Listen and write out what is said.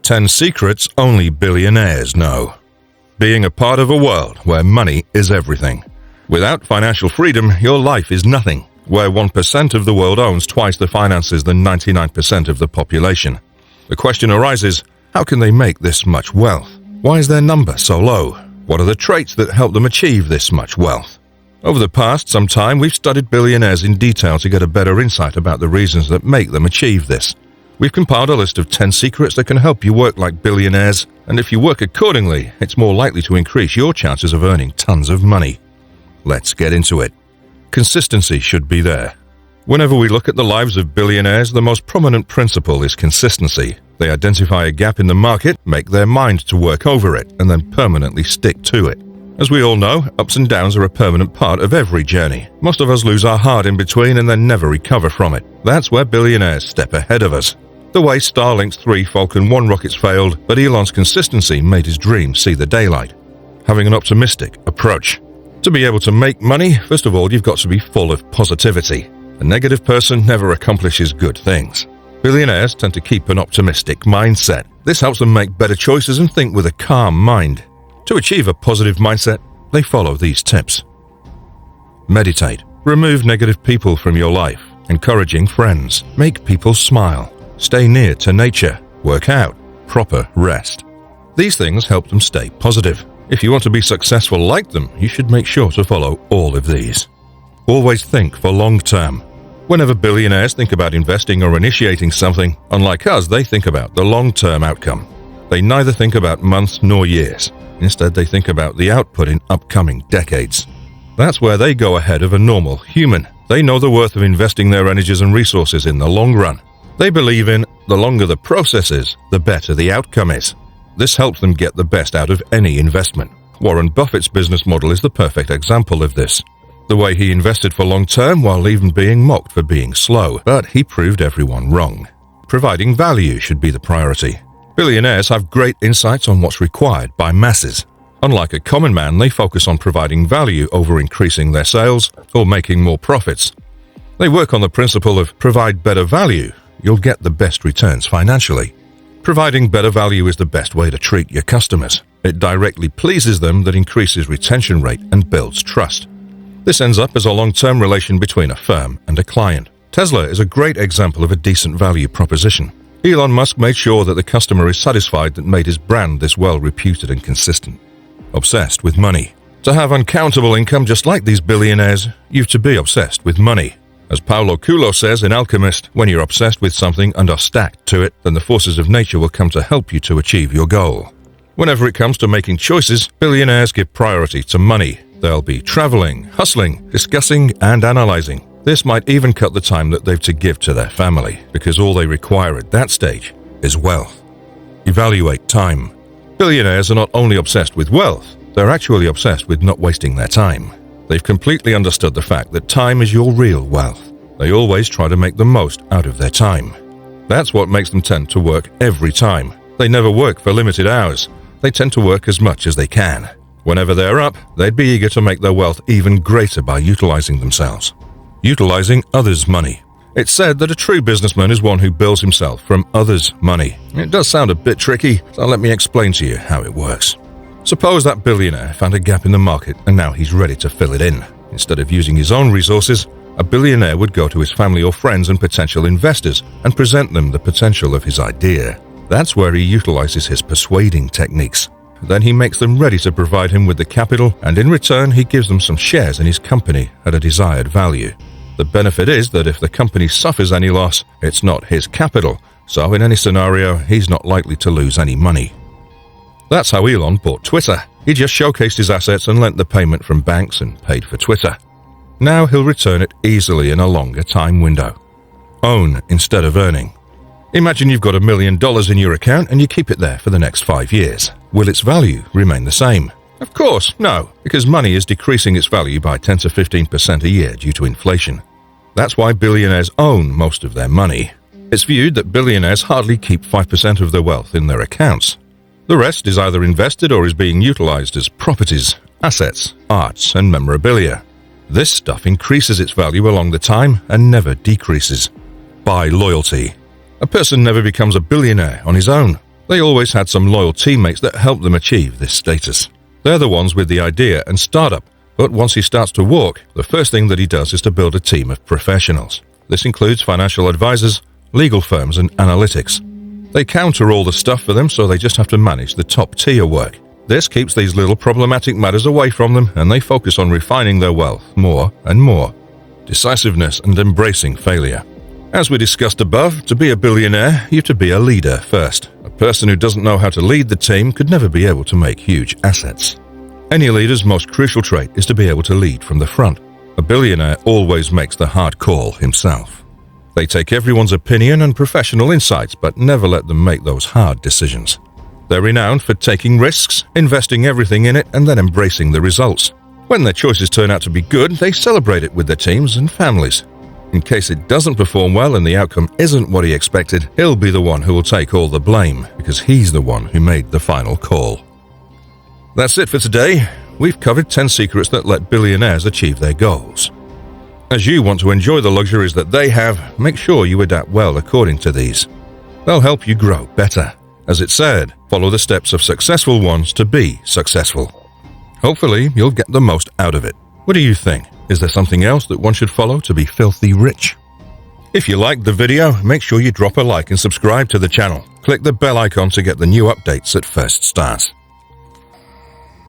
10 secrets only billionaires know. Being a part of a world where money is everything. Without financial freedom, your life is nothing. Where 1% of the world owns twice the finances than 99% of the population. The question arises, how can they make this much wealth? Why is their number so low? What are the traits that help them achieve this much wealth? Over the past some time, we've studied billionaires in detail to get a better insight about the reasons that make them achieve this. We've compiled a list of 10 secrets that can help you work like billionaires, and if you work accordingly, it's more likely to increase your chances of earning tons of money. Let's get into it. Consistency should be there. Whenever we look at the lives of billionaires, the most prominent principle is consistency. They identify a gap in the market, make their mind to work over it, and then permanently stick to it. As we all know, ups and downs are a permanent part of every journey. Most of us lose our heart in between and then never recover from it. That's where billionaires step ahead of us. The way Starlink's 3 Falcon 1 rockets failed, but Elon's consistency made his dream see the daylight. Having an optimistic approach. To be able to make money, first of all, you've got to be full of positivity. A negative person never accomplishes good things. Billionaires tend to keep an optimistic mindset. This helps them make better choices and think with a calm mind. To achieve a positive mindset, they follow these tips. Meditate. Remove negative people from your life. Encouraging friends. Make people smile. Stay near to nature. Work out. Proper rest. These things help them stay positive. If you want to be successful like them, you should make sure to follow all of these. Always think for long term. Whenever billionaires think about investing or initiating something, unlike us, they think about the long-term outcome. They neither think about months nor years. Instead, they think about the output in upcoming decades. That's where they go ahead of a normal human. They know the worth of investing their energies and resources in the long run. They believe in the longer the process is, the better the outcome is. This helps them get the best out of any investment. Warren Buffett's business model is the perfect example of this. The way he invested for long term while even being mocked for being slow, but he proved everyone wrong. Providing value should be the priority. Billionaires have great insights on what's required by masses. Unlike a common man, they focus on providing value over increasing their sales or making more profits. They work on the principle of provide better value, you'll get the best returns financially. Providing better value is the best way to treat your customers. It directly pleases them, that increases retention rate and builds trust. This ends up as a long-term relation between a firm and a client. Tesla is a great example of a decent value proposition. Elon Musk made sure that the customer is satisfied that made his brand this well-reputed and consistent. Obsessed with money. To have uncountable income just like these billionaires, you've to be obsessed with money. As Paulo Coelho says in Alchemist, when you're obsessed with something and are stacked to it, then the forces of nature will come to help you to achieve your goal. Whenever it comes to making choices, billionaires give priority to money. They'll be traveling, hustling, discussing, and analyzing. This might even cut the time that they've to give to their family, because all they require at that stage is wealth. Evaluate time. Billionaires are not only obsessed with wealth, they're actually obsessed with not wasting their time. They've completely understood the fact that time is your real wealth. They always try to make the most out of their time. That's what makes them tend to work every time. They never work for limited hours. They tend to work as much as they can. Whenever they're up, they'd be eager to make their wealth even greater by utilizing themselves. Utilizing others' money. It's said that a true businessman is one who builds himself from others' money. It does sound a bit tricky, so let me explain to you how it works. Suppose that billionaire found a gap in the market and now he's ready to fill it in. Instead of using his own resources, a billionaire would go to his family or friends and potential investors and present them the potential of his idea. That's where he utilizes his persuading techniques. Then he makes them ready to provide him with the capital, and in return he gives them some shares in his company at a desired value. The benefit is that if the company suffers any loss, it's not his capital, so in any scenario, he's not likely to lose any money. That's how Elon bought Twitter. He just showcased his assets and lent the payment from banks and paid for Twitter. Now he'll return it easily in a longer time window. Own instead of earning. Imagine you've got $1 million in your account and you keep it there for the next 5 years. Will its value remain the same? Of course, no, because money is decreasing its value by 10 to 15% a year due to inflation. That's why billionaires own most of their money. It's viewed that billionaires hardly keep 5% of their wealth in their accounts. The rest is either invested or is being utilized as properties, assets, arts, and memorabilia. This stuff increases its value along the time and never decreases. Buy loyalty. A person never becomes a billionaire on his own. They always had some loyal teammates that helped them achieve this status. They're the ones with the idea and startup, but once he starts to walk, the first thing that he does is to build a team of professionals. This includes financial advisors, legal firms, and analytics. They counter all the stuff for them, so they just have to manage the top-tier work. This keeps these little problematic matters away from them, and they focus on refining their wealth more and more. Decisiveness and embracing failure. As we discussed above, to be a billionaire, you have to be a leader first. A person who doesn't know how to lead the team could never be able to make huge assets. Any leader's most crucial trait is to be able to lead from the front. A billionaire always makes the hard call himself. They take everyone's opinion and professional insights, but never let them make those hard decisions. They're renowned for taking risks, investing everything in it, and then embracing the results. When their choices turn out to be good, they celebrate it with their teams and families. In case it doesn't perform well and the outcome isn't what he expected, he'll be the one who will take all the blame, because he's the one who made the final call. That's it for today. We've covered 10 secrets that let billionaires achieve their goals. As you want to enjoy the luxuries that they have, make sure you adapt well according to these. They'll help you grow better. As it said, follow the steps of successful ones to be successful. Hopefully, you'll get the most out of it. What do you think? Is there something else that one should follow to be filthy rich? If you liked the video, make sure you drop a like and subscribe to the channel. Click the bell icon to get the new updates at first start.